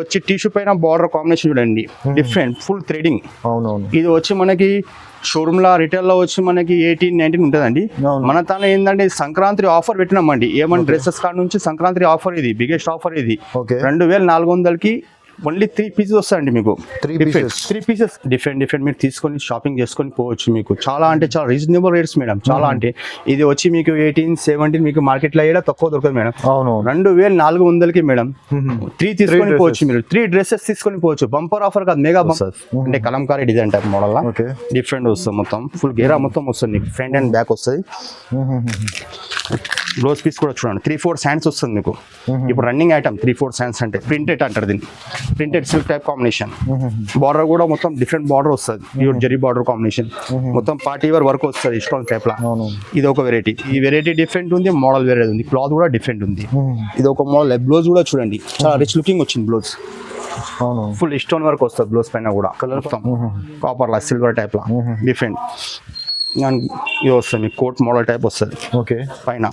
వచ్చి టిష్యూ పైన border combination చూడండి, డిఫరెంట్ ఫుల్ థ్రెడింగ్. అవునవును. ఇది వచ్చి మనకి షోరూమ్ లో రిటైల్ లో వచ్చి మనకి 18-19 ఉంటుందండి. మన తన ఏంటంటే సంక్రాంతి ఆఫర్ పెట్టినామండి. ఏమన్నా డ్రెస్సెస్ కాడ నుంచి సంక్రాంతి ఆఫర్, ఇది బిగ్గెస్ట్ ఆఫర్. ఇది 2400కి ఓన్లీ 3 పీసెస్ వస్తాయండి మీకు. 3 పీసెస్ డిఫరెంట్ మీరు తీసుకొని షాపింగ్ చేసుకొని పోవచ్చు. మీకు చాలా అంటే చాలా రీజనబుల్ రేట్స్ మేడం. చాలా అంటే ఇది వచ్చి మీకు 18-17 మీకు మార్కెట్ లో కూడా తక్కువ దొరకదు మేడం. 2400కి మేడం 3 తీసుకొని పోవచ్చు. మీరు 3 డ్రెస్సెస్ తీసుకొని పోవచ్చు. బంపర్ ఆఫర్ కాదు, మెగా బంపర్ అంటే Kalamkari design type model different వస్తుంది. మొత్తం ఫుల్ గేరా మొత్తం వస్తుంది. ఫ్రంట్ అండ్ బ్యాక్ వస్తుంది. బ్లౌజ్ పీస్ కూడా చూడండి 3-4 శాండ్స్ వస్తుంది మీకు. ఇప్పుడు రన్నింగ్ ఐటమ్ 3-4 శాండ్స్ అంటే ప్రింటెడ్ అంటారు దీన్ని. Printed silk type combination. Border కూడా మొత్తం డిఫరెంట్ బార్డర్ వస్తుంది. Pure zari border combination. మొత్తం పార్టీ వేర్ వర్క్ వస్తుంది స్టోన్ టైప్ లా. ఇది ఒక వెరైటీ. ఈ వెరైటీ డిఫరెంట్ ఉంది, మోడల్ వేరే ఉంది, క్లాత్ కూడా డిఫరెంట్ ఉంది. ఇది ఒక మోడల్. బ్లౌజ్ కూడా చూడండి చాలా రిచ్ లుకింగ్ వచ్చింది బ్లౌజ్. ఫుల్ స్టోన్ వర్క్ వస్తుంది బ్లౌజ్ పైన కూడా. కలర్ మొత్తం కాపర్ లా సిల్వర్ టైప్ లా డిఫరెంట్. ఇది వస్తుంది మీకు కోట్ మోడల్ టైప్ వస్తుంది. ఓకే. పైన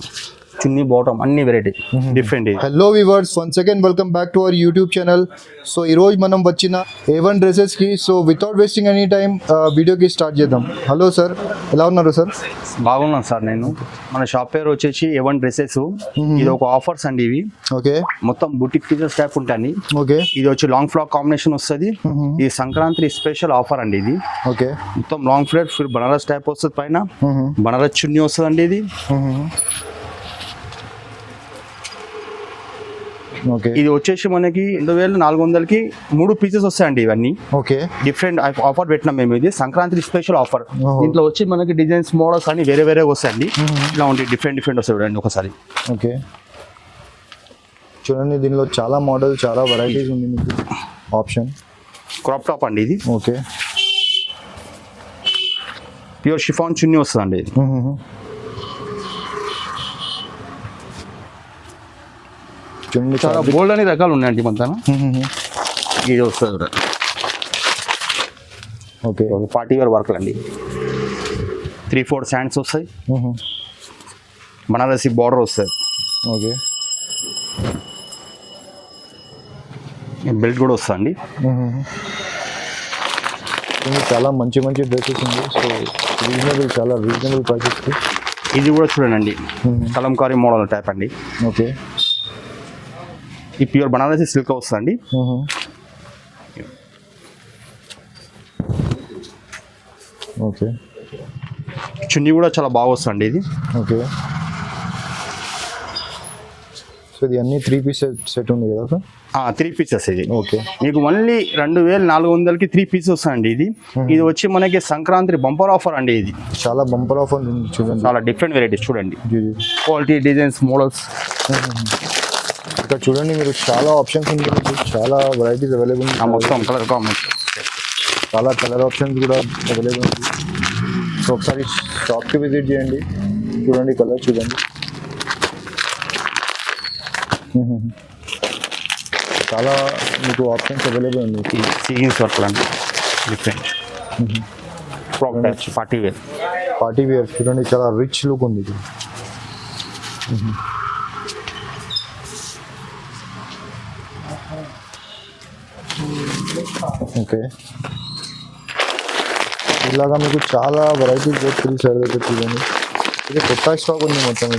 చున్నీ బాటమ్ అన్ని variety different. Hello viewers, once again welcome back to our YouTube channel. So ఈరోజు మనం వచ్చిన A1 డ్రెస్సెస్కి. So without wasting any time వీడియోకి స్టార్ట్ చేద్దాం. హలో సార్, ఎలా ఉన్నారు సార్? బాగున్నాను సార్. నేను మన షాప్ పేరు వచ్చేసి A1 డ్రెస్సెస్. ఇది ఒక ఆఫర్స్ అండి ఇవి. ఓకే. మొత్తం బుటిక్ పీసెస్ టైప్ ఉంటాయి. ఓకే. ఇది వచ్చి లాంగ్ ఫ్రాక్ కాంబినేషన్ వస్తుంది. ఇది సంక్రాంతి స్పెషల్ ఆఫర్ అండి ఇది. ఓకే. మొత్తం long frock full Banaras type వస్తుంది. పైన బనారస్ చున్నీ వస్తుంది అండి ఇది. ఇది వచ్చేసి మనకి 2400కి 3 పీసెస్ వస్తాయండి ఇవన్నీ. ఓకే. డిఫరెంట్ ఆఫర్ పెట్టినాం మేము. ఇది సంక్రాంతి స్పెషల్ ఆఫర్. దీంట్లో వచ్చి మనకి డిజైన్స్ మోడల్స్ అన్ని వేరే వస్తాయండి. ఇలా ఉంటాయి డిఫరెంట్ వస్తాయి చూడండి ఒకసారి. ఓకే. చూడండి దీనిలో చాలా మోడల్, చాలా వెరైటీస్ ఉంది మీకు. ఆప్షన్ క్రాప్ టాప్ అండి ఇది. ఓకే. ప్యూర్ షిఫాన్ చున్నీ వస్తుందండి ఇది. చాలా బోల్డ్ అనే రకాలు ఉన్నాయండి మన. ఇది వస్తుంది. ఓకే. పార్టీ వేర్ వర్క్ అండి. 3-4 శాండ్స్ వస్తాయి. బనారసి బార్డర్ వస్తుంది. ఓకే. బెల్ట్ కూడా వస్తుంది. చాలా మంచి డ్రెస్సెస్ ఉంది. సో చాలా రీజనబుల్ ప్రైసెస్కి. ఇది కూడా చూడండి కలంకారీ మోడల్ టైప్ అండి. ఓకే. ఈ ప్యూర్ బనారసి సిల్క్ వస్తుందండి. ఓకే. చున్నీ కూడా చాలా బాగా వస్తుంది ఇది. ఓకే. సో ఇది అన్ని 3 పీస్ సెట్ ఉంది కదా సార్? 3 పీసెస్ ఇది. ఓకే. మీకు ఓన్లీ 2400కి 3 పీసెస్ వస్తాయండి ఇది. ఇది వచ్చి మనకి సంక్రాంతి బంపర్ ఆఫర్ అండి. ఇది చాలా బంపర్ ఆఫర్ చూడండి. చాలా డిఫరెంట్ వెరైటీస్ చూడండి. క్వాలిటీ డిజైన్స్ మోడల్స్ ఇక్కడ చూడండి మీరు. చాలా ఆప్షన్స్ ఉంటాయి, చాలా వెరైటీస్ అవైలబుల్. మొత్తం కలర్ కాంబినేషన్, చాలా కలర్ ఆప్షన్స్ కూడా అవైలబుల్ ఉంది. సో ఒకసారి షాప్కి విజిట్ చేయండి. చూడండి కలర్ చూడండి. చాలా మీకు ఆప్షన్స్ అవైలబుల్ ఉంది. సీన్స్ వర్క్ అండి డిఫరెంట్. పార్టీ వేర్ చూడండి చాలా రిచ్ లుక్ ఉంది ఇది. ఓకే. ఇలాగా మీకు చాలా వెరైటీస్ దొరుకుతుంది సార్ దగ్గర. చూడండి ఇది కొత్త స్టాక్ ఉంది మొత్తం.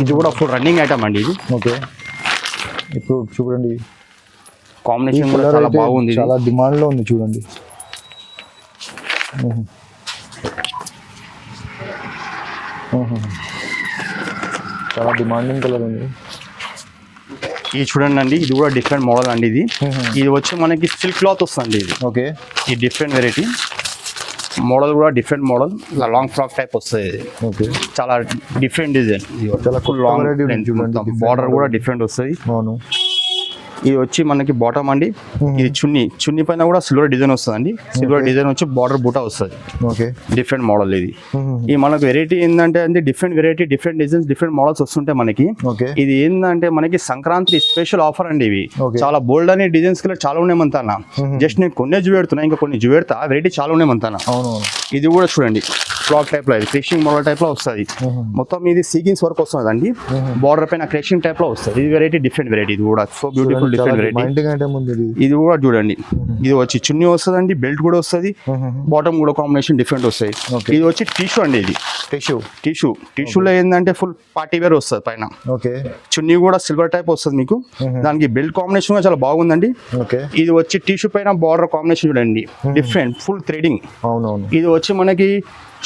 ఇది కూడా ఫుల్ రన్నింగ్ ఐటమ్ అండి ఇది. ఓకే. ఇప్పుడు చూడండి కాంబినేషన్ కూడా చాలా బాగుంది. చాలా డిమాండ్లో ఉంది చూడండి. చాలా డిమాండింగ్ కలర్ ఉంది. ఇది చూడండి అండి. ఇది కూడా డిఫరెంట్ మోడల్ అండి. ఇది వచ్చి మనకి సిల్క్ క్లాత్ వస్తుంది ఇది. ఓకే. ఈ డిఫరెంట్ వెరైటీ మోడల్ కూడా డిఫరెంట్ మోడల్. ఇలా లాంగ్ ఫ్రాక్ టైప్ వస్తుంది. ఓకే. చాలా డిఫరెంట్ డిజైన్. చాలా ఫుల్ లాంగ్ బార్డర్ కూడా డిఫరెంట్ వస్తుంది. అవును. ఇది వచ్చి మనకి బాటమ్ అండి. ఇది చున్నీ పైన కూడా సిల్వర్ డిజైన్ వస్తుందండి. సిల్వర్ డిజైన్ వచ్చి బార్డర్ బూటా వస్తుంది. ఓకే, డిఫరెంట్ మోడల్ ఇది. ఈ మనకు వెరైటీ ఏంటంటే అండి different variety, different designs, different models వస్తుంటాయి మనకి. ఓకే, ఇది ఏంటంటే మనకి సంక్రాంతి స్పెషల్ ఆఫర్ అండి. ఇవి చాలా బోల్డ్ అనే డిజైన్స్ కి చాలా ఉన్నాయి మనతాన. జస్ట్ నేను కొన్ని చూపెడుతున్నా, ఇంకా కొన్ని చూపెడతా. వెరైటీ చాలా ఉన్నాయి మనతాన. ఇది కూడా చూడండి ఫ్లాక్ టైప్ లో, ఇది క్రేషింగ్ మోడల్ టైప్ లో వస్తుంది. మొత్తం ఇది సీకిన్స్ వర్క్ వస్తుంది అండి. బార్డర్ పైన క్రేషింగ్ టైప్ లో వస్తుంది. ఇది వెరైటీ డిఫరెంట్ వెరైటీ. ఇది కూడా సో బ్యూటిఫుల్ డిఫరెంట్ వెరైటీ. ఇది కూడా చూడండి. ఇది వచ్చి చున్నీ వస్తుంది అండి, బెల్ట్ కూడా వస్తుంది, బాటమ్ కూడా కాంబినేషన్ డిఫరెంట్ వస్తాయి. ఇది వచ్చి టిష్యూ అండి. ఇది టిష్యూలో ఏంటంటే ఫుల్ పార్టీ వేర్ వస్తుంది పైన. చున్నీ కూడా సిల్వర్ టైప్ వస్తుంది మీకు. దానికి బెల్ట్ కాంబినేషన్ కూడా చాలా బాగుందండి. ఇది వచ్చి టిష్యూ పైన బార్డర్ కాంబినేషన్ చూడండి, డిఫరెంట్ ఫుల్ థ్రెడింగ్. ఇది వచ్చి మనకి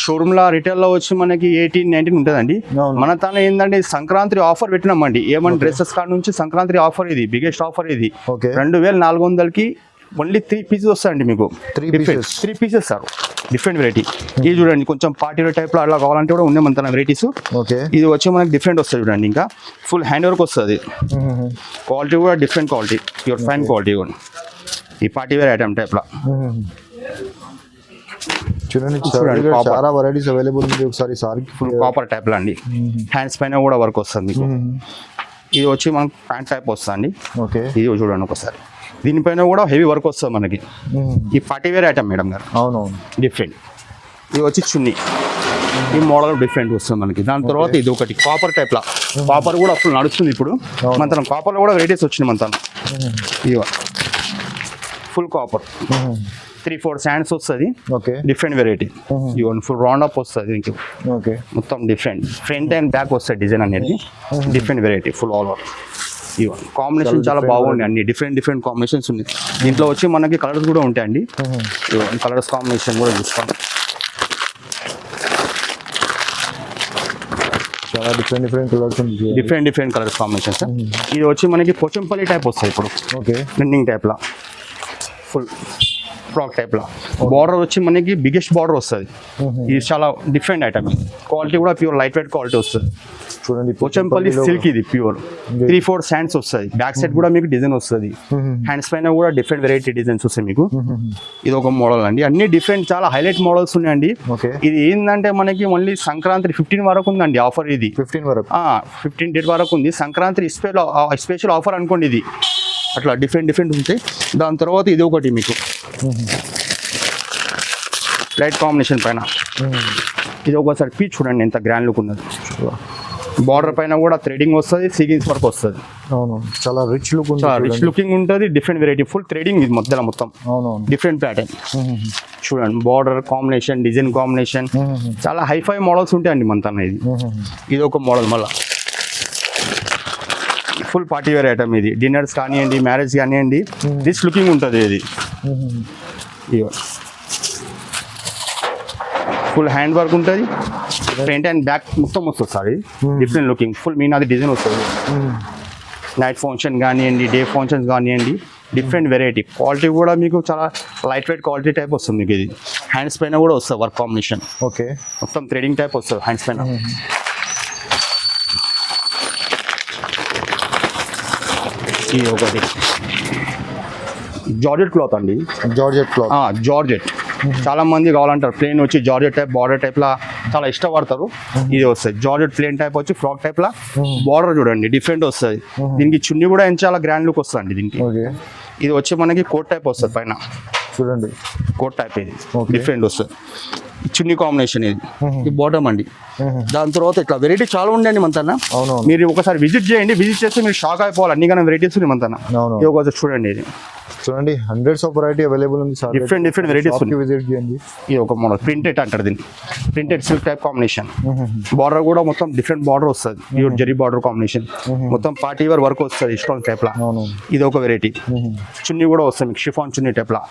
షోరూమ్ లా రిటైల్ లో వచ్చి మనకి 18-19 ఉంటుందండి. మన తన ఏంటంటే సంక్రాంతి ఆఫర్ పెట్టినామండి. ఏమన్నా డ్రెస్సెస్ కాడ నుంచి సంక్రాంతి ఆఫర్, ఇది బిగ్గెస్ట్ ఆఫర్. ఇది 2400కి ఓన్లీ 3 పీసెస్ వస్తాయండి మీకు. 3 పీసెస్ సార్, డిఫరెంట్ వెరైటీ. ఇది చూడండి కొంచెం పార్టీ వేర్ టైప్ లో అలా కావాలంటే కూడా ఉన్నాయి మన వెరైటీస్. ఇది వచ్చి మనకి డిఫరెంట్ వస్తుంది చూడండి. ఇంకా ఫుల్ హ్యాండ్ వర్క్ వస్తుంది. క్వాలిటీ కూడా different quality, pure fine quality కూడా. ఈ పార్టీ వేర్ ఐటమ్ టైప్ లో చూడండి, చాలా వెరైటీస్ అవైలబుల్ ఉంది. ఒకసారి ఫుల్ కాపర్ టైప్ లో అండి. హ్యాండ్స్ పైన కూడా వర్క్ వస్తుంది మీకు. ఇది వచ్చి మనకు ప్యాంట్ టైప్ వస్తుంది. ఇది చూడండి ఒకసారి, దీనిపైన కూడా హెవీ వర్క్ వస్తుంది మనకి. ఈ పార్టీ వేర్ ఐటమ్ మేడం గారు. అవునవును, డిఫరెంట్. ఇది వచ్చి చున్నీ, ఈ మోడల్ డిఫరెంట్ వస్తుంది మనకి. దాని తర్వాత ఇది ఒకటి కాపర్ టైప్ లా. కాపర్ కూడా అసలు నడుస్తుంది ఇప్పుడు మన కాపర్ లో కూడా వెరైటీస్ వచ్చినాయి మన. ఇవ ఫుల్ కాపర్, 3-4 శాండ్స్ వస్తుంది. Different variety. ఇవన్నీ ఫుల్ రౌండ్ అప్ వస్తుంది మీకు. మొత్తం డిఫరెంట్ ఫ్రంట్ అండ్ బ్యాక్ వస్తుంది డిజైన్ అనేది. Different variety full all over. ఇవన్నీ కాంబినేషన్ చాలా బాగుంది. అన్ని డిఫరెంట్ కాంబినేషన్స్ ఉన్నాయి. దీంట్లో వచ్చి మనకి కలర్స్ కూడా ఉంటాయండి. కలర్స్ కాంబినేషన్ కూడా చూసుకోండి. చాలా డిఫరెంట్ కలర్స్ కాంబినేషన్స్. ఇది వచ్చి మనకి పోచంపల్లి టైప్ వస్తుంది ఇప్పుడు. రన్నింగ్ టైప్ లా, ఫుల్ ఫ్రాక్ టైప్ లా. బార్డర్ వచ్చి మనకి బిగ్గెస్ట్ బార్డర్ వస్తుంది. ఇది చాలా డిఫరెంట్ ఐటమ్. క్వాలిటీ కూడా ప్యూర్ లైట్ వెయిట్ క్వాలిటీ వస్తుంది. చూడండి, పోచంపల్లి సిల్క్. ఇది ప్యూర్ 3-4 శాండ్స్ వస్తుంది. బ్యాక్ సైడ్ కూడా మీకు డిజైన్ వస్తుంది. హ్యాండ్స్ పైన కూడా డిఫరెంట్ వెరైటీ డిజైన్స్ వస్తాయి మీకు. ఇది ఒక మోడల్ అండి. అన్ని డిఫరెంట్ చాలా హైలైట్ మోడల్స్ ఉన్నాయండి. ఇది ఏంటంటే మనకి ఓన్లీ సంక్రాంతి 15 వరకు ఉందండి ఆఫర్. ఇది 15 డేట్ వరకు ఉంది. సంక్రాంతి స్పెషల్ ఆఫర్ అనుకోండి. ఇది అట్లా డిఫరెంట్ ఉంటాయి. దాని తర్వాత ఇది ఒకటి మీకు లైట్ కాంబినేషన్ పైన. ఇది ఒకసారి పీచ్ చూడండి ఎంత గ్రాండ్ లుక్ ఉన్నది. బార్డర్ పైన కూడా థ్రెడింగ్ వస్తుంది, సీకిన్స్ వర్క్ వస్తుంది. చాలా రిచ్ లుకింగ్ ఉంటుంది. Different variety full threading. ఇది మధ్యలో మొత్తం డిఫరెంట్ ప్యాటర్న్ చూడండి. బార్డర్ కాంబినేషన్, డిజైన్ కాంబినేషన్ చాలా హైఫై మోడల్స్ ఉంటాయండి మన తన. ఇది ఒక మోడల్ మళ్ళీ ఫుల్ పార్టీ వేర్ ఐటమ్. ఇది డిన్నర్స్ కానివ్వండి, మ్యారేజ్ కానివ్వండి, రిచ్ లుకింగ్ ఉంటుంది. ఇది ఫుల్ హ్యాండ్ వర్క్ ఉంటుంది. ఫ్రంట్ అండ్ బ్యాక్ మొత్తం వస్తుంది సార్. ఇది డిఫరెంట్ లుకింగ్ ఫుల్ మీనాది డిజైన్ వస్తుంది. నైట్ ఫంక్షన్ కానివ్వండి, డే ఫంక్షన్స్ కానివ్వండి, డిఫరెంట్ వెరైటీ. క్వాలిటీ కూడా మీకు చాలా లైట్ వెయిట్ క్వాలిటీ టైప్ వస్తుంది మీకు. ఇది హ్యాండ్స్ పైన కూడా వస్తుంది వర్క్ కాంబినేషన్. మొత్తం థ్రెడింగ్ టైప్ వస్తుంది హ్యాండ్స్ పైన. ఇది ఒకటి జార్జెట్ క్లాత్ అండి. జార్జెట్ చాలా మంది కావాలంటారు. ప్లేన్ వచ్చి జార్జెట్ టైప్, బార్డర్ టైప్ లా చాలా ఇష్టపడతారు. ఇది వస్తుంది జార్జెట్ ప్లేన్ టైప్ వచ్చి ఫ్రాక్ టైప్ లా. బార్డర్ చూడండి డిఫరెంట్ వస్తుంది. దీనికి చున్నీ కూడా చాలా గ్రాండ్ లుక్ వస్తుంది అండి దీనికి. ఇది వచ్చి మనకి కోట్ టైప్ వస్తుంది పైన. చూడండి కోట్ టైప్. ఇది డిఫరెంట్ వస్తుంది. చున్నీ కాంబినేషన్. ఇది బాటమ్ అండి. దాని తర్వాత ఇట్లా వెరైటీ చాలా ఉండండి మన. మీరు ఒకసారి విజిట్ చేయండి. విజిట్ చేస్తే మీరు షాక్ అయిపోవాలి. అన్ని కానీ వెరైటీస్ ఉన్నాయి మన. ఇది ఒకసారి చూడండి. ఇది చూడండి, హండ్రెడ్స్ ఆఫ్ వెరైటీ అవైలబుల్ ఉంది. డిఫరెంట్ వెరైటీస్ విజిట్ చేయండి. ఇది ఒక మోడల్ ప్రింటెడ్ అంటారు దీన్ని. Printed silk type combination. Border కూడా మొత్తం డిఫరెంట్ బార్డర్ వస్తుంది. Pure zari border combination. మొత్తం పార్టీ వేర్ వర్క్ వస్తుంది స్టోన్ టైప్ లా. ఇది ఒక వెరైటీ. చున్నీ కూడా వస్తుంది మీకు షిఫాన్ చున్నీ టైప్ లా.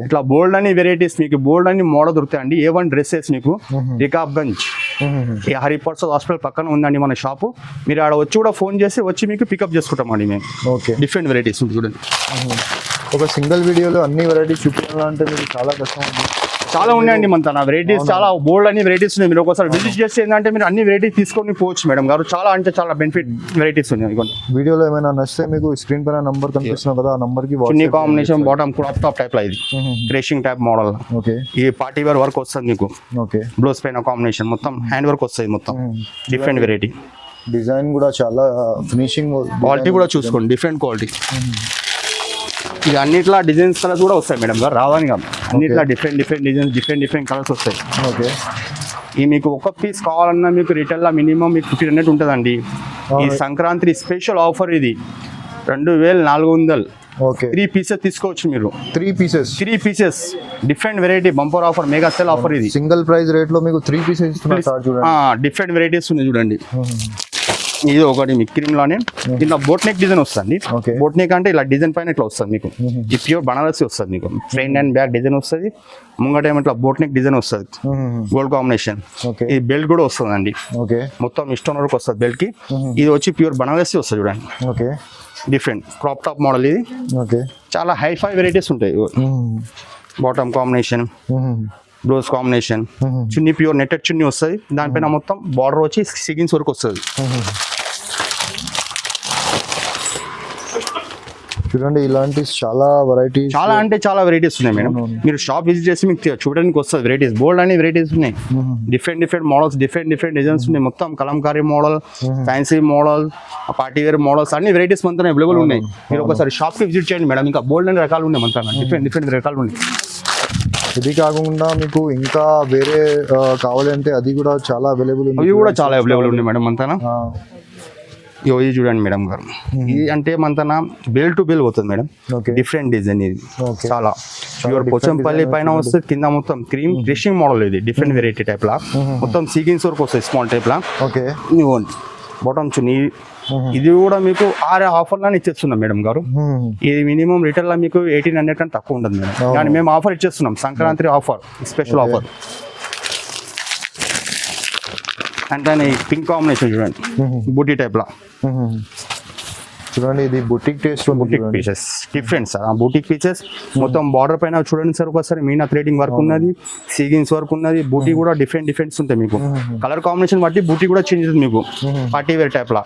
ఇట్లా బోల్డ్ అని వెరైటీస్ మీకు బోల్డ్ అని మోడల్ దొరుకుతాయండి. A1 డ్రెస్సెస్ మీకు రికాబ్గంజ్ హరిప్రసాద్ హాస్పిటల్ పక్కన ఉందండి మన షాపు. మీరు ఆడ వచ్చి కూడా ఫోన్ చేసి వచ్చి మీకు పికప్ చేసుకుంటామండి మేము. డిఫరెంట్ వెరైటీస్ ఉంది చూడండి. ఒక సింగిల్ వీడియోలో అన్ని వెరైటీస్ చూపించాలంటే మీకు చాలా కష్టం ఉంది. చాలా ఉన్నాయండి మన తన వెరైటీస్, చాలా బోల్డ్ అన్ని వెరైటీస్ ఉన్నాయి. మీరు ఒకసారి విజిట్ చేస్తే ఏంటంటే మీరు అన్ని వెరైటీస్ తీసుకొని పోవచ్చు మేడం గారు. చాలా అంటే చాలా బెనిఫిట్ వెరైటీస్ ఉన్నాయి. వీడియోలో ఏమైనా నచ్చితే మీకు స్క్రీన్ పైన నంబర్ కనిపిస్తుంది కదా, ఆ నంబర్ కి chunni combination bottom crop top type లో ఇది క్రేషింగ్ టైప్ మోడల్. ఓకే, ఈ పార్టీ వేర్ వర్క్ వస్తుంది మీకు. ఓకే, బ్లౌజ్ పైన కాంబినేషన్ మొత్తం హ్యాండ్ వర్క్ వస్తుంది మొత్తం. డిఫరెంట్ వెరైటీ, డిజైన్ కూడా చాలా ఫినిషింగ్, క్వాలిటీ కూడా చూసుకోండి డిఫరెంట్ క్వాలిటీ. ఇది అన్నిట్లా డిజైన్స్ కలర్స్ కూడా వస్తాయి మేడం గారు, రావని కాదు అన్నిట్లా డిఫరెంట్ డిజైన్స్ డిఫరెంట్ కలర్స్ వస్తాయి. ఓకే, ఈ మీకు ఒక్క పీస్ కావాలన్నా మీకు రిటైల్లో మినిమం మీకు 1500 ఉంటుందండి. ఈ సంక్రాంతి స్పెషల్ ఆఫర్ ఇది 2400. ఓకే, 3 పీసెస్ తీసుకోవచ్చు మీరు. 3 pieces different variety bumper offer, mega cell offer ఇది. సింగిల్ ప్రైస్ రేట్ లో మీకు 3 పీసెస్ ఇస్తున్నారు సార్. చూడండి డిఫరెంట్ వెరైటీస్ ఉన్నాయి చూడండి. ఇది ఒకటి మీ క్రీమ్ లోనే ఇట్లా బోట్ నెక్ డిజైన్ వస్తుంది. బోట్ నెక్ అంటే ఇలా డిజైన్ పైన ఇట్లా వస్తుంది మీకు. ఈ ప్యూర్ బనారసి వస్తుంది మీకు. ఫ్రంట్ అండ్ బ్యాక్ డిజైన్ వస్తుంది, ముంగట ఏమో ఇట్లా బోట్ నెక్ డిజైన్ వస్తుంది, గోల్డ్ కాంబినేషన్. ఈ బెల్ట్ కూడా వస్తుంది అండి, మొత్తం ఇష్టం వరకు వస్తుంది బెల్ట్ కి. ఇది వచ్చి ప్యూర్ బనారసి వస్తుంది చూడండి. Okay, different crop top model ఇది. ఓకే, చాలా హైఫై వెరైటీస్ ఉంటాయి. Bottom combination, blouse combination, chunni pure netted చున్నీ వస్తుంది. దానిపైన మొత్తం బార్డర్ వచ్చి సిగిన్స్ వరకు వస్తుంది. చూడండి ఇలాంటి చాలా వెరైటీస్, చాలా అంటే చాలా వెరైటీస్ ఉన్నాయి మేడం. మీరు షాప్ విజిట్ చేసి మీకు చూడడానికి వస్తుంది వెరైటీస్, బోల్డ్ అనే వెరైటీస్ ఉన్నాయి. డిఫరెంట్ మోడల్స్, డిఫరెంట్ డిజైన్స్ ఉన్నాయి. మొత్తం kalamkari model, fancy model, party wear models అన్ని వెరైటీస్ మనతో అవైలబుల్ ఉన్నాయి. మీరు ఒకసారి షాప్ కి విజిట్ చేయండి మేడం. ఇంకా బోల్డ్ అనే రకాలు ఉన్నాయి మనతో, డిఫరెంట్ రకాలు ఉన్నాయి. ఇది కాకుండా మీకు ఇంకా వేరే కావాలంటే అది కూడా చాలా అవైలబుల్ ఉంది. అవి కూడా చాలా అవైలబుల్ ఉన్నాయి మేడం మనతో. ఇది చూడండి మేడం గారు, ఇది అంటే మన బెల్ టు బెల్ పోతుంది మేడం. డిఫరెంట్ డిజైన్ ఇది, చాలా ప్యూర్ పోచంపల్లి పైన వస్తుంది. కింద మొత్తం క్రీమ్ క్రిషింగ్ మోడల్ ఇది. డిఫరెంట్ వెరైటీ టైప్ లా మొత్తం సీకిన్స్ వరకు వస్తుంది, స్మాల్ టైప్ లా. ఓకే, బాటమ్ చున్నీ. ఇది కూడా మీకు ఆఫర్ లానే ఇచ్చేస్తున్నాం మేడం గారు. ఇది మినిమం రిటైల్ లా మీకు 1800 కంటే తక్కువ ఉండదు మేడం. కానీ మేము ఆఫర్ ఇచ్చేస్తున్నాం, సంక్రాంతి ఆఫర్, స్పెషల్ ఆఫర్. అంటే పింక్ కాంబినేషన్ చూడండి, బూటీ టైప్ లా. చూడండి ఇది boutique taste, boutique pieces different sir. ఆ బుటిక్ పీసెస్ మొత్తం బార్డర్ పైన చూడండి సార్ ఒకసారి. మీనా థ్రెడింగ్ వర్క్ ఉన్నది, సీగిన్స్ వర్క్ ఉన్నది. బూటీ కూడా డిఫరెంట్స్ ఉంటాయి మీకు. కలర్ కాంబినేషన్ బట్టి బూటీ కూడా చేంజ్ అవుతుంది మీకు, పార్టీ వేర్ టైప్ లా.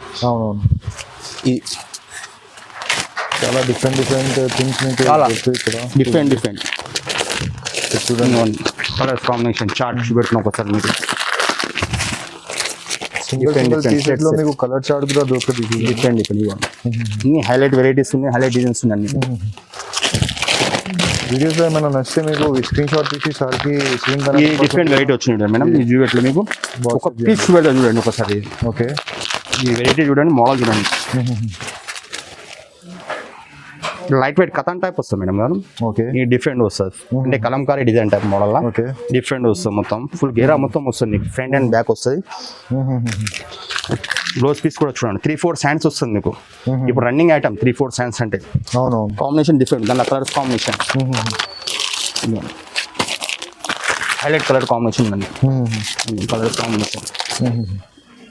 చాలా డిఫరెంట్ థింగ్స్ మీకు డిఫరెంట్ చూడండి. కలర్ కాంబినేషన్ చార్ట్ చూపెట్టిన ఒకసారి మీరు. సింగిల్ లో మీకు కలర్ చార్ట్ కూడా దొరుకుతుంది. డిఫరెంట్ ఇన్ని హైలైట్ వెరైటీస్ ఉన్నాయి, హైలైట్ డిజైన్స్ ఉన్నాయి. వీడియోస్ లో ఏమైనా నచ్చితే మీకు స్క్రీన్ షాట్ తీసి సార్కి ఈ డిఫరెంట్ వెరైటీ వచ్చినాయి మేడం. ఈ చూపెట్లు మీకు ఒక పీస్ చూపెడతా చూడండి ఒకసారి. ఓకే, ఈ వెరైటీ చూడండి, మోడల్ చూడండి. లైట్ వెయిట్ కథన్ టైప్ వస్తుంది మేడం గారు. ఓకే, ఈ డిఫరెంట్ వస్తుంది అంటే కలంకారీ డిజైన్ టైప్ మోడల్ లా. ఓకే, డిఫరెంట్ వస్తుంది మొత్తం. ఫుల్ గేరా మొత్తం వస్తుంది మీకు. ఫ్రంట్ అండ్ బ్యాక్ వస్తుంది. బ్లౌజ్ పీస్ కూడా చూడండి 3-4 శాండ్స్ వస్తుంది మీకు. ఇప్పుడు రన్నింగ్ ఐటమ్ 3-4 శాండ్స్ అంటే. అవును, కాంబినేషన్ డిఫరెంట్, దాని colours combination highlight colour combination అండి. కలర్ కాంబినేషన్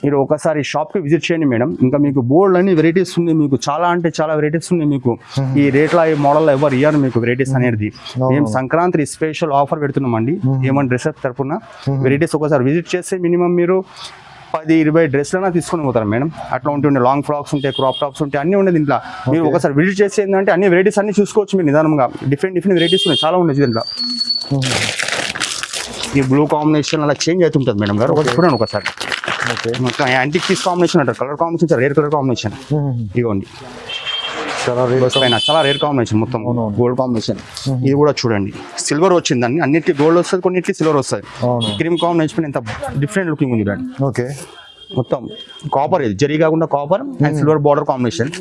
మీరు ఒకసారి షాప్కి విజిట్ చేయండి మేడం. ఇంకా మీకు బోల్డ్ అన్ని వెరైటీస్ ఉన్నాయి మీకు. చాలా అంటే చాలా వెరైటీస్ ఉన్నాయి మీకు. ఈ రేట్ల ఈ మోడల్ ఎవరు ఇయ్యారు మీకు వెరైటీస్ అనేది. మేము సంక్రాంతి స్పెషల్ ఆఫర్ పెడుతున్నామండి ఏమన్ డ్రెస్సెస్ తరఫున. వెరైటీస్ ఒకసారి విజిట్ చేస్తే మినిమం మీరు 10-20 డ్రెస్లైనా తీసుకొని పోతారు మేడం. అట్లా ఉంటుండే లాంగ్ ఫ్రాక్స్ ఉంటాయి, క్రాప్ టాప్స్ ఉంటాయి, అన్నీ ఉన్నాయి దీంట్లో. మీరు ఒకసారి విజిట్ చేసి ఏంటంటే అన్ని వెరైటీస్ అన్ని చూసుకోవచ్చు మీరు నిదానంగా. డిఫరెంట్ వెరైటీస్ ఉన్నాయి, చాలా ఉన్నాయి దీంట్లో. ఈ బ్లూ కాంబినేషన్ అలా చేంజ్ అవుతుంటుంది మేడం గారు. ఒకటి చూడండి ఒకసారి. యాంటిక్ పీస్ కాంబినేషన్ అంటారు. Colour combination rare colour combination. ఇవ్వండి చాలా రేర్ కాంబినేషన్, మొత్తం గోల్డ్ కాంబినేషన్. ఇది కూడా చూడండి, సిల్వర్ వచ్చిందండి. అన్నిటికీ గోల్డ్ వస్తుంది, కొన్నిటికి సిల్వర్ వస్తుంది. క్రీమ్ కాంబినేషన్ ఎంత డిఫరెంట్ లుకింగ్ ఉంది చూడండి. ఓకే, మొత్తం కాపర్, ఇది జరీ కాకుండా copper and silver border combination.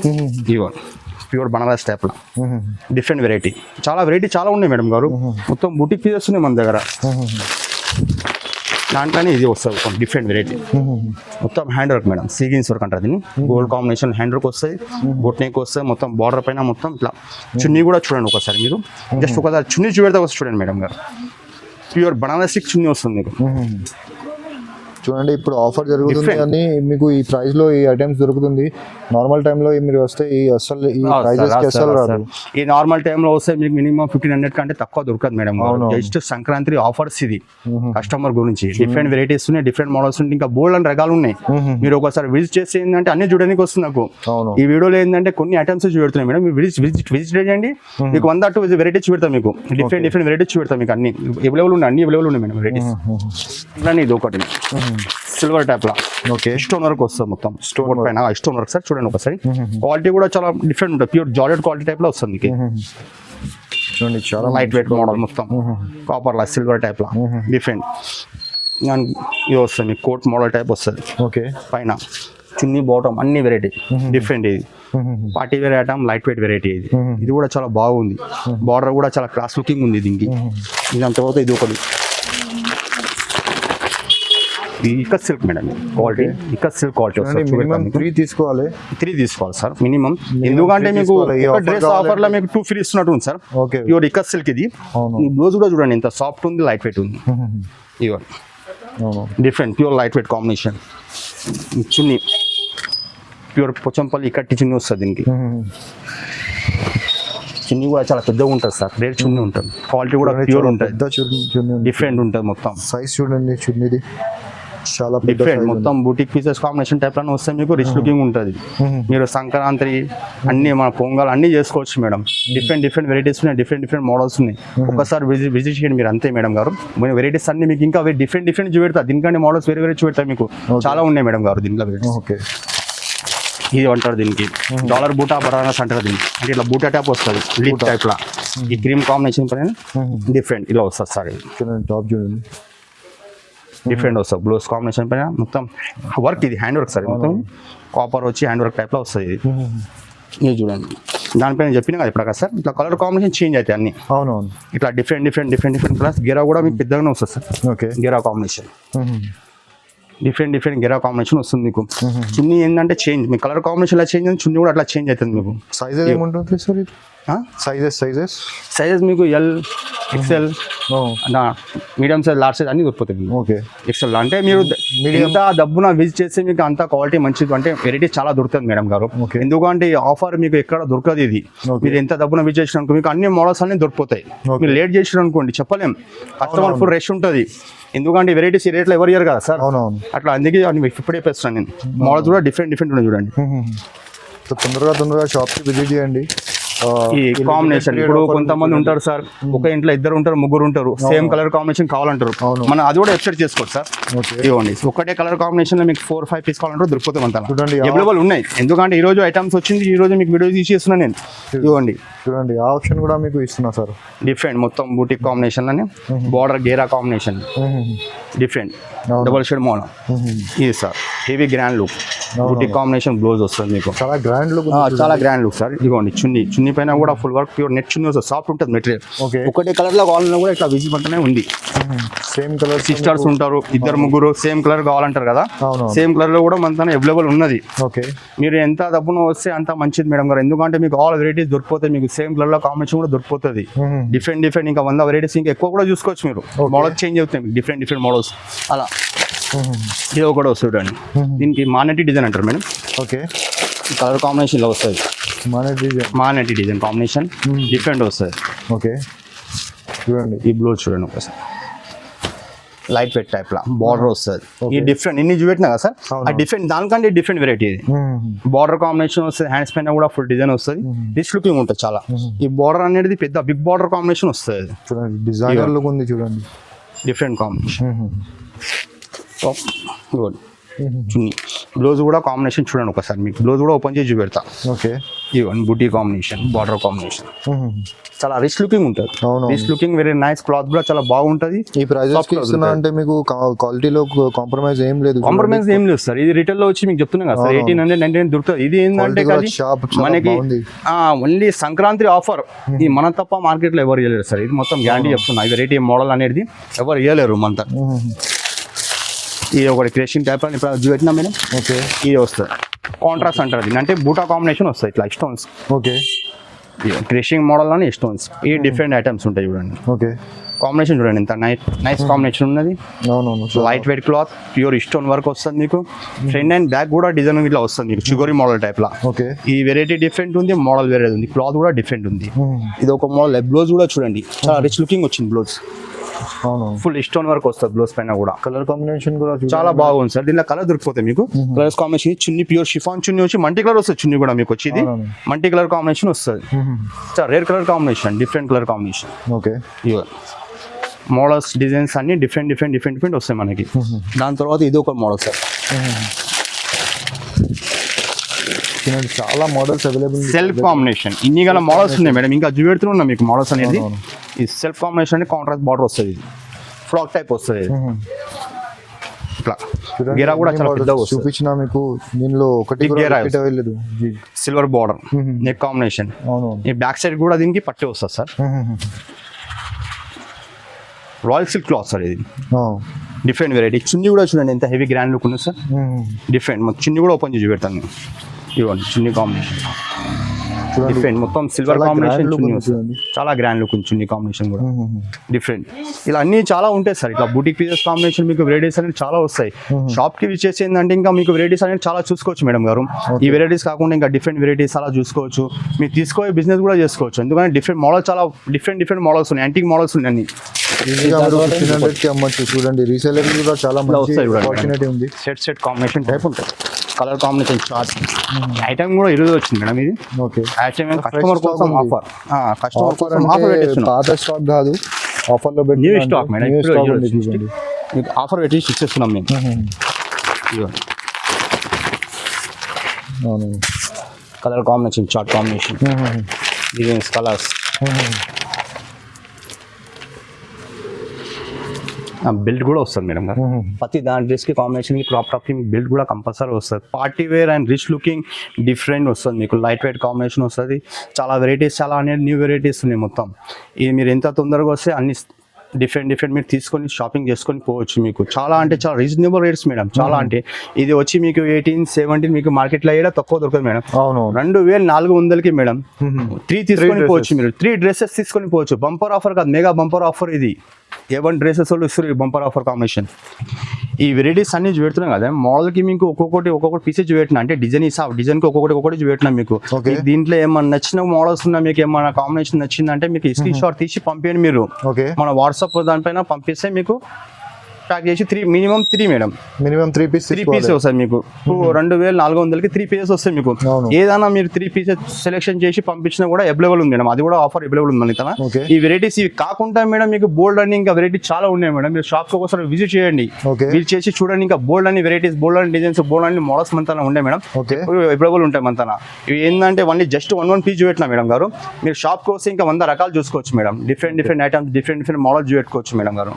ఇవ్వండి ప్యూర్ బనారస్ టైప్ లో డిఫరెంట్ వెరైటీ. చాలా వెరైటీ చాలా ఉన్నాయి మేడం గారు. మొత్తం బుటిక్ పీసెస్ ఉన్నాయి మన దగ్గర. దాంట్లోనే ఇది వస్తుంది డిఫరెంట్ వెరైటీ. మొత్తం హ్యాండ్ వర్క్ మేడం, సీగిన్స్ వర్క్ అంటారు దీన్ని. గోల్డ్ కాంబినేషన్ హ్యాండ్ వర్క్ వస్తాయి, బొట్ నెక్ వస్తాయి. మొత్తం బార్డర్ పైన మొత్తం ఇట్లా. చున్నీ కూడా చూడండి ఒకసారి మీరు. జస్ట్ ఒకసారి చున్నీ చూపెడితే వస్తుంది చూడండి మేడం గారు. ప్యూర్ బనారస్ చున్నీ వస్తుంది మీకు. చూడండి ఇప్పుడు ఆఫర్ జరుగుతుంది Different. అని మీకు ఈ ప్రైస్ లో ఈ ఐటమ్స్ దొరుకుతుంది. నార్మల్ టైంలో మీరు వస్తే ఈ అసలు ఈ ప్రైజెస్ కి అసలు రాదు. ఈ నార్మల్ టైంలో వస్తే మీకు మినిమం 1500 కంటే తక్కువ దొరకదు మేడం. అవును. జస్ట్ సంక్రాంతి ఆఫర్స్ ఇది కస్టమర్ గురించి. డిఫరెంట్ వెరైటీస్ ఉన్నాయి, డిఫరెంట్ మోడల్స్ ఉన్నాయి, ఇంకా బోల్డ్ అని రకాలు ఉన్నాయి. మీరు ఒకసారి విజిట్ చేసి ఏంటంటే అన్ని చూడడానికి వస్తుంది నాకు. అవును. ఈ వీడియోలో ఏంటంటే కొన్ని ఐటమ్స్ చూపెడుతున్నాయి మేడం. మీరు విజిట్ చేయండి, మీకు 1 or 2 వెరైటీస్ చూపెడతాం మీకు. డిఫరెంట్ వెరైటీస్ చూపెడతాం మీకు. అన్ని అవైలబుల్ ఉన్నాయి మేడం వెరైటీస్. ఇట్లానే ఇది ఒకటి సిల్వర్ టైప్ లా ఓకే స్టోన్ వర్క్ వస్తుంది మొత్తం. స్టోన్ పైన స్టోన్ వర్క్ సార్ చూడండి ఒకసారి. క్వాలిటీ కూడా చాలా డిఫరెంట్ ఉంటుంది. ప్యూర్ జార్జెట్ క్వాలిటీ టైప్ లో వస్తుంది మీకు. చూడండి చాలా లైట్ వెయిట్ మోడల్ మొత్తం కాపర్ లా సిల్వర్ టైప్ లా డిఫరెంట్. ఇది వస్తుంది మీకు కోట్ మోడల్ టైప్ వస్తుంది. ఓకే పైన చున్నీ బాటమ్ అన్ని వెరైటీ డిఫరెంట్. ఇది party wear item, light weight variety. ఇది కూడా చాలా బాగుంది. బార్డర్ కూడా చాలా క్లాస్ లుకింగ్ ఉంది దీనికి. ఇది అంతవరకు ఇది ఒకటి ఇక సిల్క్ మేడం క్వాలిటీ. ఇక సిల్క్ క్వాలిటీ మినిమం 3 తీసుకోవాలి. 3 తీసుకోవాలి సార్ మినిమం. ఎందుకంటే మీకు డ్రెస్ ఆఫర్ లో మీకు 2 ఫ్రీ ఇస్తున్నట్టు ఉంది సార్. ఓకే ప్యూర్ ఇక సిల్క్ ఇది. ఈ బ్లౌజ్ కూడా చూడండి ఎంత సాఫ్ట్ ఉంది, లైట్ వెయిట్ ఉంది. ఇవ్వండి different pure light weight combination. Chunni pure Pochampally ఇక్కట్టి చున్నీ వస్తుంది దీనికి. చున్నీ కూడా చాలా పెద్దగా ఉంటుంది సార్. రేట్ చున్నీ ఉంటుంది. క్వాలిటీ కూడా ప్యూర్ ఉంటుంది, డిఫరెంట్ ఉంటుంది మొత్తం. సైజ్ చూడండి చున్నీది చాలా డిఫరెంట్ మొత్తం బూటిక్ పీసెస్ కాంబినేషన్ టైప్ లో వస్తే మీకు రిచ్ లుకింగ్ ఉంటుంది. మీరు సంక్రాంతి అన్ని మన పొంగల్ అన్ని చేసుకోవచ్చు మేడం. డిఫరెంట్ వెరైటీస్ ఉన్నాయి, డిఫరెంట్ మోడల్స్ ఉన్నాయి. ఒకసారి విజిట్ చేయండి మీరు అంతే మేడం గారు. వెరైటీస్ అన్ని మీకు ఇంకా డిఫరెంట్ చూపెడతా. దీనికంటే మోడల్స్ వేరే చూపెడతా మీకు. చాలా ఉన్నాయి మేడం గారు దీంట్లో వెరైటీస్. ఓకే ఇది అంటారు దీనికి డాలర్ బూటా బనారస్ అంటారు దీనికి. అంటే ఇట్లా బూటా టైప్ వస్తుంది లీప్ టైప్ లా. ఈ క్రీమ్ కాంబినేషన్ పైన డిఫరెంట్ ఇలా వస్తుంది సార్. టాప్ చూడండి డిఫరెంట్ వస్తుంది. బ్లౌజ్ కాంబినేషన్ పైన మొత్తం వర్క్. ఇది హ్యాండ్ వర్క్ సార్. మొత్తం కాపర్ వచ్చి హ్యాండ్ వర్క్ టైప్లో వస్తుంది ఇది. ఇది చూడండి దానిపైన చెప్పినా కదా ఇప్పుడు సార్. ఇట్లా కలర్ కాంబినేషన్ చేంజ్ అవుతాయి అన్ని. అవునవును ఇట్లా డిఫరెంట్ కలర్స్. గెరా కూడా మీకు పెద్దగానే వస్తుంది sir. Okay Gera combination different Gera combination వస్తుంది మీకు. చున్నీ ఏంటంటే చేంజ్ మీ కలర్ కాంబినేషన్ ఇలా చేంజ్, చున్నీ కూడా అట్లా చేంజ్ అవుతుంది మీకు. సైజెస్ ఏముంటుంది సార్ ఇది? సైజెస్ మీకు L, XL, medium size, large size అన్ని దొరికిపోతాయి. ఓకే ఎక్స్ఎల్ అంటే మీరు ఎంత డబ్బున విజిట్ చేస్తే మీకు అంత క్వాలిటీ మంచిది. అంటే వెరైటీ చాలా దొరుకుతుంది మేడం గారు. ఎందుకంటే ఈ ఆఫర్ మీకు ఎక్కడ దొరకదు. ఇది మీరు ఎంత డబ్బున విజిట్ చేసిన మీకు అన్ని మోడల్స్ అన్ని దొరికిపోతాయి. మీరు లేట్ చేసిన అనుకోండి చెప్పలేం. కస్టమర్ ఫుల్ రష్ ఉంటుంది. ఎందుకంటే వెరైటీస్ ఈ రేట్లో ఎవరు ఇయ్యరు కదా సార్. అవునవును అట్లా అందుకే ఇప్పుడే చెప్పేస్తున్నాను నేను. మోడల్స్ కూడా డిఫరెంట్ ఉన్నాయి చూడండి. తొందరగా షాప్కి విజిట్ చేయండి. ఈ కాంబినేషన్ ఇప్పుడు కొంతమంది ఉంటారు సార్, ఒక ఇంట్లో 2 ఉంటారు 3 ఉంటారు, సేమ్ కలర్ కాంబినేషన్ కావాలంటారు. మనం అది కూడా వెబ్సైట్ చేసుకోవచ్చు సార్. ఇవ్వండి ఒకటే కలర్ కాంబినేషన్ లో మీకు 4-5 పీస్ కావాలంటారు దొరికిపోతే అంతా అవైలబుల్ ఉన్నాయి. ఎందుకంటే ఈ రోజు ఐటమ్స్ వచ్చింది, ఈ రోజు మీకు వీడియో తీసేస్తున్నాను నేను. ఇవ్వండి చూడండి ఆ ఆప్షన్ కూడా మీకు ఇస్తున్నా సార్. డిఫరెంట్ మొత్తం బూటిక్ కాంబినేషన్ అని బార్డర్ గేరా combination different double shade model. ఇది sir heavy grand look boutique combination blouse వస్తుంది మీకు. చాలా గ్రాండ్ లుక్ సార్. ఇదిగోండి చున్నీ పైన కూడా ఫుల్ వర్క్ ప్యూర్ నెట్ చున్నీ వస్తుంది. సాఫ్ట్ ఉంటుంది మెటీరియల్. ఒకటే కలర్ లో కావాలన్నా కూడా ఇట్లా విజిబుల్ అంటేనే ఉంది. సేమ్ కలర్ సిస్టర్స్ ఉంటారు 2-3 సేమ్ కలర్ కావాలంటారు కదా. సేమ్ కలర్ లో కూడా మన అవైలబుల్ ఉన్నది. మీరు ఎంత డబ్బున వస్తే అంత మంచిది మేడం గారు. ఎందుకంటే మీకు ఆల్ వెరైటీస్ దొరికిపోతాయి. మీకు సేమ్ కలర్ లో కాంబినేషన్ కూడా దొరికిపోతుంది. డిఫరెంట్ ఇంకా 100 వెరైటీస్ ఇంకా ఎక్కువ కూడా చూసుకోవచ్చు మీరు. మోడల్స్ చేంజ్ అవుతాయి మీకు డిఫరెంట్ మోడల్స్ అలా. ఇది ఒకటి వస్తుంది చూడండి. దీనికి మానెట్టి డిజైన్ అంటారు మేడం. ఓకే కలర్ కాంబినేషన్ లో వస్తుంది. మానెట్టి డిజైన్ కాంబినేషన్ డిఫరెంట్ వస్తుంది. ఓకే చూడండి ఈ బ్లౌజ్ చూడండి ఒకసారి లైట్ వెయిట్ టైప్ లా బార్డర్ వస్తుంది. ఈ డిఫరెంట్ ఇన్ని చూపెట్టినా కదా సార్. ఆ డిఫరెంట్ దానికంటే డిఫరెంట్ వెరైటీ ఇది. బార్డర్ కాంబినేషన్ వస్తుంది. హ్యాండ్స్ పైన కూడా ఫుల్ డిజైన్ వస్తుంది. రిచ్ లుకింగ్ ఉంటుంది చాలా. ఈ బార్డర్ అనేది పెద్ద బిగ్ బార్డర్ కాంబినేషన్ వస్తుంది. చూడండి డిజైనర్ లుక్ ఉంది చూడండి. డిఫరెంట్ కాంబినేషన్ చున్నీ బ్లౌజ్ కూడా కాంబినేషన్ చూడండి ఒకసారి. మీకు బ్లౌజ్ కూడా ఓపెన్ చేసి చూపెడతా. ఓకే ఇవన్నీ బుటీ కాంబినేషన్ బార్డర్ కాంబినేషన్ చాలా రిచ్ లుకింగ్ ఉంటుంది. Rich looking very nice. Cloth కూడా చాలా బాగుంటుంది. ఈ ప్రైజెస్ అంటే మీకు క్వాలిటీలో కాంప్రమైజ్ ఏం లేదు సార్. ఇది రిటైల్ లో వచ్చి మీకు చెప్తున్నా కదా సార్ 1899 దొరుకుతుంది. ఇది ఏంటంటే మనకి ఓన్లీ సంక్రాంతి ఆఫర్. ఈ మన తప్ప మార్కెట్ లో ఎవరు ఇవ్వలేరు సార్. ఇది మొత్తం గ్యారంటీ చెప్తున్నా. ఈ వెరైటీ మోడల్ అనేది ఎవరు ఇవ్వలేరు మన. ఇది ఒకటి క్రేషింగ్ టైప్ అని ఇప్పుడు చూపెట్టినా మేడం. ఓకే ఇది వస్తుంది కాంట్రాస్ట్ అంటారు దీన్ని. అంటే బూటా కాంబినేషన్ వస్తుంది ఇట్లా స్టోన్స్. ఓకే క్రషింగ్ మోడల్ అని స్టోన్స్ ఈ డిఫరెంట్ ఐటమ్స్ ఉంటాయి చూడండి. ఓకే, కాంబినేషన్ చూడండి ఎంత నైస్ కాంబినేషన్ ఉన్నది. అవునవును, light weight cloth, pure stone work వస్తుంది మీకు. ఫ్రంట్ అండ్ బ్యాక్ కూడా డిజైన్ ఇట్లా వస్తుంది మీకు, చిగోరి మోడల్ టైప్ లా. ఓకే, ఈ వెరైటీ డిఫరెంట్ ఉంది, మోడల్ వేరే ఉంది, క్లాత్ కూడా డిఫరెంట్ ఉంది. ఇది ఒక మోడల్. బ్లౌజ్ కూడా చూడండి చాలా రిచ్ లుకింగ్ వచ్చింది బ్లౌజ్. అవును, ఫుల్ స్టోన్ వర్క్ వస్తుంది బ్లౌజ్ పైన కూడా. కలర్ కాంబినేషన్ కూడా చాలా బాగుంది సార్. దీనిలో కలర్ దొరికిపోతాయి మీకు. Colours combination chunni pure chiffon చున్నీ వచ్చి మల్టీ కలర్ వస్తుంది. చున్నీ కూడా మీకు వచ్చి ఇది మల్టీ కలర్ కాంబినేషన్ వస్తుంది. Sir rare colour combination, different colour combination. Okay, models designs అన్ని డిఫరెంట్ వస్తాయి మనకి. దాని తర్వాత ఇది ఒక మోడల్ సార్. చాలా మోడల్స్ అవైలబుల్. సెల్ఫ్ కాంబినేషన్ ఇన్ని గల మోడల్స్ ఉన్నాయి మేడం. ఇంకా చూపెడుతూ ఉన్నాం మీకు మోడల్స్ అనేది. ఈ సెల్ఫ్ కాంబినేషన్ అంటే కాంట్రాస్ట్ బార్డర్ వస్తుంది. ఇది ఫ్రాక్ టైప్ వస్తుంది. ఇట్లా గేరా కూడా చాలా పెద్దగా వస్తుంది. చూపించిన మీకు దీనిలో ఒకటి గేరా అవ్వలేదు. Silver border neck combination. ఈ బ్యాక్ సైడ్ కూడా దీనికి పట్టే వస్తుంది sir. Royal silk cloth sir ఇది. Different variety. చున్నీ కూడా చూడండి ఎంత హెవీ గ్రాండ్ లుక్ ఉంది సార్. డిఫరెంట్ మొత్తం చున్నీ కూడా ఓపెన్ చేసి పెడతాను నేను. ఇవ్వండి చున్నీ కాంబినేషన్ డిఫరెంట్, మొత్తం సిల్వర్ కాంబినేషన్ చున్నీ వస్తుంది. చాలా గ్రాండ్ లుక్ ఉంది చున్నీ కాంబినేషన్ కూడా డిఫరెంట్. ఇలా అన్ని చాలా ఉంటాయి సార్. ఇట్లా బూటిక్ పీసెస్ కాంబినేషన్ మీకు వెరైటీస్ అనేది చాలా వస్తాయి. షాప్ కి విచ్చేసి ఏంటంటే ఇంకా మీకు వెరైటీస్ అనేది చాలా చూసుకోవచ్చు మేడం గారు. ఈ వెరైటీస్ కాకుండా ఇంకా డిఫరెంట్ వెరైటీస్ అలా చూసుకోవచ్చు. మీరు తీసుకోే బిజినెస్ కూడా చేసుకోవచ్చు. ఎందుకంటే డిఫరెంట్ మోడల్స్ చాలా డిఫరెంట్ మోడల్స్ ఉన్నాయి. యాంటిక్ మోడల్స్ ఉన్నాయి అన్ని. అమ్మచ్చు చూడంండి. రీసేలర్ కూడా చాలా ఆపర్చునిటీ ఉంది. సెట్ కాంబినేషన్ టైప్ ఉంటాయి. కలర్ కాంబినేషన్ చార్ట్ ఐటమ్ కూడా ఈరోజు వచ్చింది మేడం. ఇది ఓకే, ఐటమ్ కస్టమర్ కోసం ఆఫర్. కస్టమర్ కోసం ఆఫర్ పెట్టేస్తున్నాం. పాత స్టాక్ కాదు, ఆఫర్ లో పెట్టి న్యూ స్టాక్ మేడం. మీకు ఆఫర్ పెట్టి ఇచ్చేస్తున్నాం మేము. Colour combination chart combination designs colours. Belt కూడా వస్తుంది మేడం గారు. ప్రతి దాని డ్రెస్ కి కాంబినేషన్ కి క్రాప్ టాప్ కి మీకు బెల్ట్ కూడా కంపల్సరీ వస్తుంది. Party wear and rich looking different వస్తుంది మీకు. లైట్ వెయిట్ కాంబినేషన్ వస్తుంది. చాలా వెరైటీస్, చాలా అనేది న్యూ వెరైటీస్ ఉన్నాయి మొత్తం. ఇది మీరు ఎంత తొందరగా వస్తే అన్ని డిఫరెంట్ మీరు తీసుకొని షాపింగ్ చేసుకొని పోవచ్చు. మీకు చాలా అంటే చాలా రీజనబుల్ రేట్స్ మేడం. చాలా అంటే ఇది వచ్చి మీకు 18-17 మీకు మార్కెట్లో అయ్యేలా తక్కువ దొరకదు మేడం. అవును, 2400కి మేడం 3 తీసుకొని పోవచ్చు. మీరు 3 డ్రెస్సెస్ తీసుకొని పోవచ్చు. బంపర్ ఆఫర్ కాదు, మెగా బంపర్ ఆఫర్ ఇది. A1 డ్రెస్సెస్ వాళ్ళు ఇస్తారు బంపర్ ఆఫర్ కాంబినేషన్. ఈ వెరైటీస్ అన్ని చూపెడుతున్నాం కదా మోడల్కి. మీకు ఒక్కొక్కటి పీసెస్ చూపెట్టినా అంటే డిజైన్కి ఒక్కొక్కటి చూపెట్టినా మీకు. దీంట్లో ఏమన్నా నచ్చిన మోడల్స్ ఉన్నా, మీకు ఏమన్నా కాంబినేషన్ నచ్చిందంటే మీకు స్క్రీన్ షాట్ తీసి పంపించండి మీరు. మన వాట్సాప్ దానిపైన పంపిస్తే మీకు ప్యాక్ చేసి మినిమం 3 మేడం. మినిమం 3 పీసెస్ వస్తాయి మీకు. 2400కి 3 పీసెస్ వస్తాయి మీకు. ఏదైనా మీరు 3 పీసెస్ సెలెక్షన్ చేసి పంపించినా కూడా అవైలబుల్ ఉంది మేడం. అది కూడా ఆఫర్ అవైలబుల్ ఉంది మన తన. ఈ వెరైటీస్ ఇవి కాకుండా మేడం మీకు బోల్డ్ అని ఇంకా వెరైటీ చాలా ఉన్నాయి మేడం. మీరు షాప్ కి ఒకసారి విజిట్ చేయండి, విజిట్ చేసి చూడండి. ఇంకా బోల్డ్ అని వెరైటీస్, బోల్డ్ అని డిజైన్స్, బోల్డ్ అని మోడల్స్ మన తన ఉన్నాయి మేడం. అవైలబుల్ ఉంటాయి మన తన. ఇవి ఏంటంటే ఓన్లీ జస్ట్ వన్ పీస్ చూపెట్టినా మేడం గారు. మీరు షాప్ కి వస్తే ఇంకా 100 రకాలు చూసుకోవచ్చు madam. Different items, different models చూపెట్టుకోవచ్చు మేడం గారు.